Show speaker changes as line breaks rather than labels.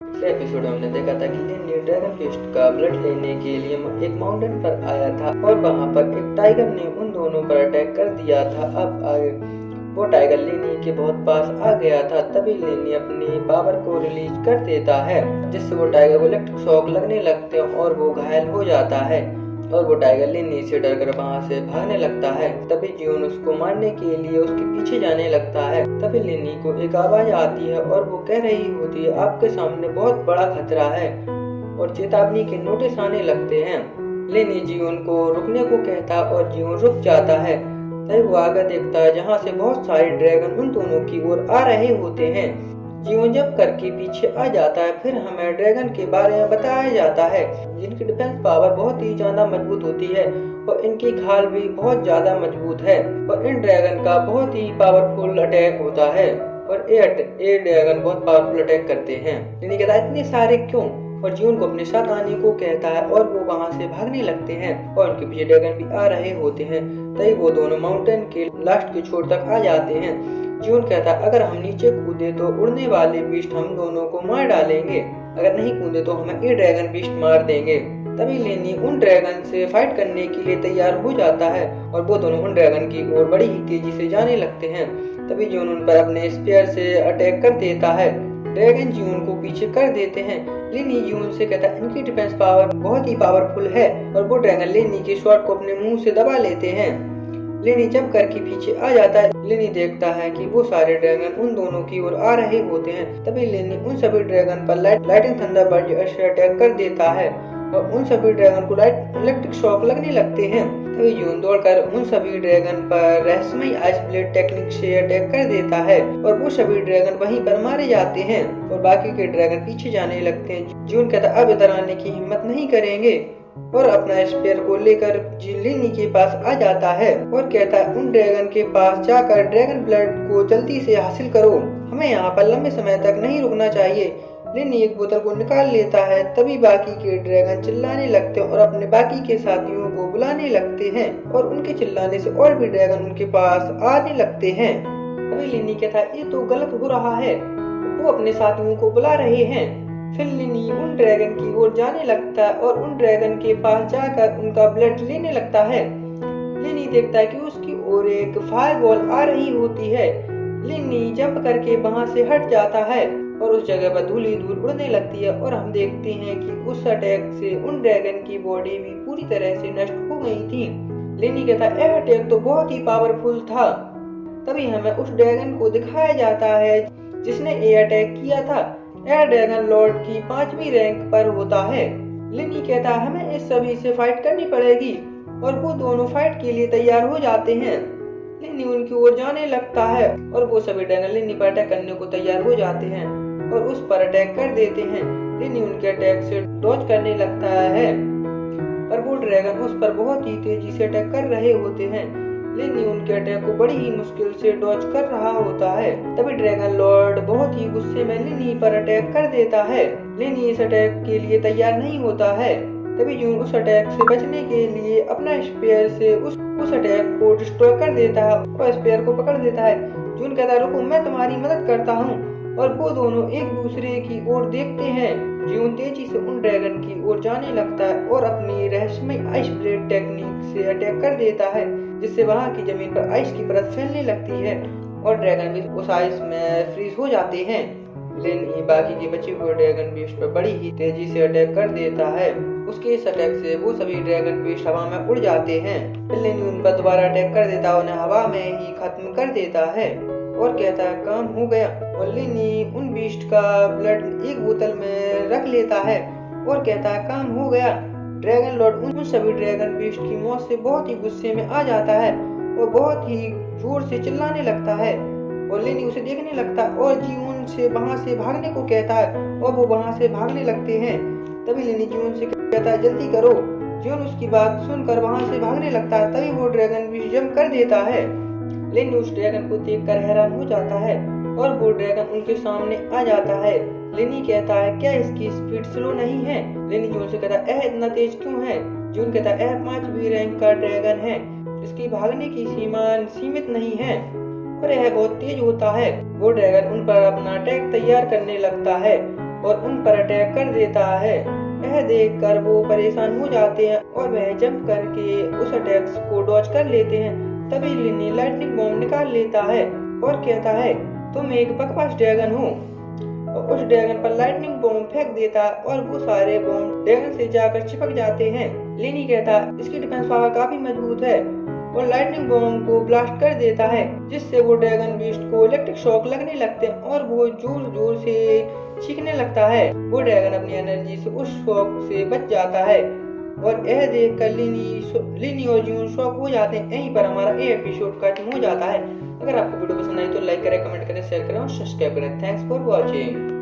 पिछले एपिसोड में हमने देखा था कि लेनी ड्रैगन फिस्ट का ब्लड लेने के लिए एक माउंटेन पर आया था और वहां पर एक टाइगर ने उन दोनों पर अटैक कर दिया था। अब आगे वो टाइगर लेनी के बहुत पास आ गया था। तभी लेनी अपनी पावर को रिलीज कर देता है, जिससे वो टाइगर को इलेक्ट्रिक शॉक लगने लगते हैं और वो घायल हो जाता है और वो टाइगर लेनी से डरकर वहां से भागने लगता है। तभी जियोन उसको मारने के लिए उसके पीछे जाने लगता है। तभी लेनी को एक आवाज आती है और वो कह रही होती है, आपके सामने बहुत बड़ा खतरा है, और चेतावनी के नोटिस आने लगते हैं। लेनी जियोन को रुकने को कहता और जियोन रुक जाता है। तभी वो आगे देखता है जहाँ से बहुत सारे ड्रैगन उन दोनों की ओर आ रहे होते हैं। जियोन जब करके पीछे आ जाता है, फिर हमें ड्रैगन के बारे में बताया जाता है, जिनकी डिफेंस पावर बहुत ही ज्यादा मजबूत होती है और इनकी खाल भी बहुत ज्यादा मजबूत है और इन ड्रैगन का बहुत ही पावरफुल अटैक होता है और ये ड्रैगन बहुत पावरफुल अटैक करते हैं। लेनी कहता है इतने सारे क्यों, और जियोन को अपने साथ आने को कहता है और वो वहां से भागने लगते हैं और उनके पीछे ड्रैगन भी आ रहे होते हैं। तभी वो दोनों माउंटेन के लास्ट के छोर तक आ जाते हैं। जियोन कहता है अगर हम नीचे कूदे तो उड़ने वाले बीस्ट हम दोनों को मार डालेंगे, अगर नहीं कूदे तो हमें ये ड्रैगन बीस्ट मार देंगे। तभी लेनी उन ड्रैगन से फाइट करने के लिए तैयार हो जाता है और वो दोनों उन ड्रैगन की ओर बड़ी ही तेजी से जाने लगते हैं। तभी जियोन उन पर अपने स्पेयर से अटैक कर देता है। ड्रैगन जियोन को पीछे कर देते हैं। लेनी जियोन से कहता है इनकी डिफेंस पावर बहुत ही पावरफुल है और वो ड्रैगन लेनी के शॉट को अपने मुंह से दबा लेते हैं। लेनी जंप करके पीछे आ जाता है। लेनी देखता है कि वो सारे ड्रैगन उन दोनों की ओर आ रहे होते हैं। तभी लेनी उन सभी ड्रैगन पर लाइटिंग थंडरबर्ड से अटैक कर देता है और उन सभी ड्रैगन को इलेक्ट्रिक शॉक लगने लगते हैं। तभी जियोन दौड़कर उन सभी ड्रैगन पर रहस्यमय आइस ब्लेड टेक्निक से अटैक कर देता है और वो सभी ड्रैगन वहीं पर मारे जाते हैं और बाकी के ड्रैगन पीछे जाने लगते हैं। जियोन कहता अब इधर आने की हिम्मत नहीं करेंगे और अपना स्पेयर को लेकर लेनी के पास आ जाता है और कहता है उन ड्रैगन के पास जाकर ड्रैगन ब्लड को जल्दी से हासिल करो, हमें यहाँ पर लंबे समय तक नहीं रुकना चाहिए। लेनी एक बोतल को निकाल लेता है। तभी बाकी के ड्रैगन चिल्लाने लगते हैं और अपने बाकी के साथियों को बुलाने लगते हैं और उनके चिल्लाने से और भी ड्रैगन उनके पास आने लगते हैं। तभी लेनी कहता है ये तो गलत हो रहा है, वो अपने साथियों को बुला रहे हैं। फिर लेनी उन ड्रैगन की ओर जाने लगता है और उन ड्रैगन के पास जाकर उनका ब्लड लेने लगता है। लेनी देखता है कि उसकी ओर एक फायरबॉल आ रही होती है। लेनी जंप करके वहां से हट जाता है और उस जगह पर धूल ही धूल उड़ने लगती है और हम देखते हैं कि उस अटैक से उन ड्रैगन की बॉडी भी पूरी तरह से नष्ट हो गई थी। लेनी कहता है यह अटैक तो बहुत ही पावरफुल था। तभी हमें उस ड्रैगन को दिखाया जाता है जिसने ये अटैक किया था। यह ड्रैगन लॉर्ड की 5वीं रैंक पर होता है। लेनी कहता है हमें इस सभी से फाइट करनी पड़ेगी और वो दोनों फाइट के लिए तैयार हो जाते हैं। लेनी उनकी ओर जाने लगता है और वो सभी ड्रैगन लेनी पर अटैक करने को तैयार हो जाते हैं और उस पर अटैक कर देते हैं। लेनी उनके अटैक से डॉज करने लगता है पर वो ड्रैगन उस पर बहुत ही तेजी से अटैक कर रहे होते हैं। लेनी उनके अटैक को बड़ी ही मुश्किल से डॉज कर रहा होता है। तभी ड्रैगन लॉर्ड बहुत ही गुस्से में लेनी पर अटैक कर देता है। लेनी इस अटैक के लिए तैयार नहीं होता है। तभी जियोन उस अटैक से बचने के लिए अपना स्पेयर से उस अटैक को डिस्ट्रॉय कर देता है और स्पेयर को पकड़ देता है। जियोन कहता है रुको मैं तुम्हारी मदद करता हूँ और वो दोनों एक दूसरे की ओर देखते हैं। जियोन तेजी से उन ड्रैगन की ओर जाने लगता है और अपनी रहस्यमय आइस ब्लेड टेक्निक से अटैक कर देता है, जिससे वहां की जमीन पर आइस की परत फैलने लगती है और ड्रैगन भी उस आइस में फ्रीज हो जाते हैं। लेनी बाकी के बचे हुए ड्रैगन बीस्ट पर बड़ी ही तेजी से अटैक कर देता है। उसके इस अटैक से वो सभी ड्रैगन बीस्ट हवा में उड़ जाते हैं। लेनी उन पर दोबारा अटैक कर देता है, उन्हें हवा में ही खत्म कर देता है और कहता है काम हो गया। और लेनी उन बीस्ट का ब्लड एक बोतल में रख लेता है और कहता है काम हो गया। ड्रैगन लॉर्ड उन सभी ड्रैगन बीस्ट की मौत से बहुत ही गुस्से में आ जाता है और बहुत ही जोर से चिल्लाने लगता है और लेनी उसे देखने लगता है और जियोन से वहां से भागने को कहता है और वो वहां से भागने लगते हैं। तभी लेनी जियोन से कहता है जल्दी करो। जियोन उसकी बात सुनकर वहां से भागने लगता है। तभी वो ड्रैगन बीस्ट जंप कर देता है। लेनी उस ड्रैगन को देखकर हैरान हो जाता है और वो ड्रैगन उनके सामने आ जाता है। लेनी कहता है क्या इसकी स्पीड स्लो नहीं है। लेनी जियोन से कहता है इतना तेज क्यों है। जियोन कहता है 5वीं रैंक का ड्रैगन है, इसकी भागने की सीमा सीमित नहीं है और यह बहुत तेज होता है। वो ड्रैगन उन पर अपना अटैक तैयार करने लगता है और उन पर अटैक कर देता है। यह देखकर वो परेशान हो जाते हैं और वह जंप करके उस अटैक को डॉज कर लेते हैं। तभी लिनी लाइटनिंग बॉम्ब निकाल लेता है और कहता है, तुम एक बकवास ड्रैगन हो, और उस ड्रैगन पर लाइटनिंग बॉम्ब फेंक देता है और वो सारे बॉम्ब ड्रैगन से जाकर चिपक जाते हैं। लिनी कहता है, इसकी डिफेंस पावर काफी मजबूत है, और लाइटनिंग बॉम्ब को ब्लास्ट कर देता है, जिससे वो ड्रैगन बीस्ट को इलेक्ट्रिक शॉक लगने लगते हैं और वो जोर जोर से चीखने लगता है। वो ड्रैगन अपनी एनर्जी से उस शॉक से बच जाता है, और यह देखकर लिनी और जून शॉक हो जाते हैं। यहीं पर हमारा ये एपिसोड खत्म हो जाता है। अगर आपको वीडियो पसंद आई तो लाइक करें, कमेंट करें, शेयर करें और सब्सक्राइब करें। Thanks for watching.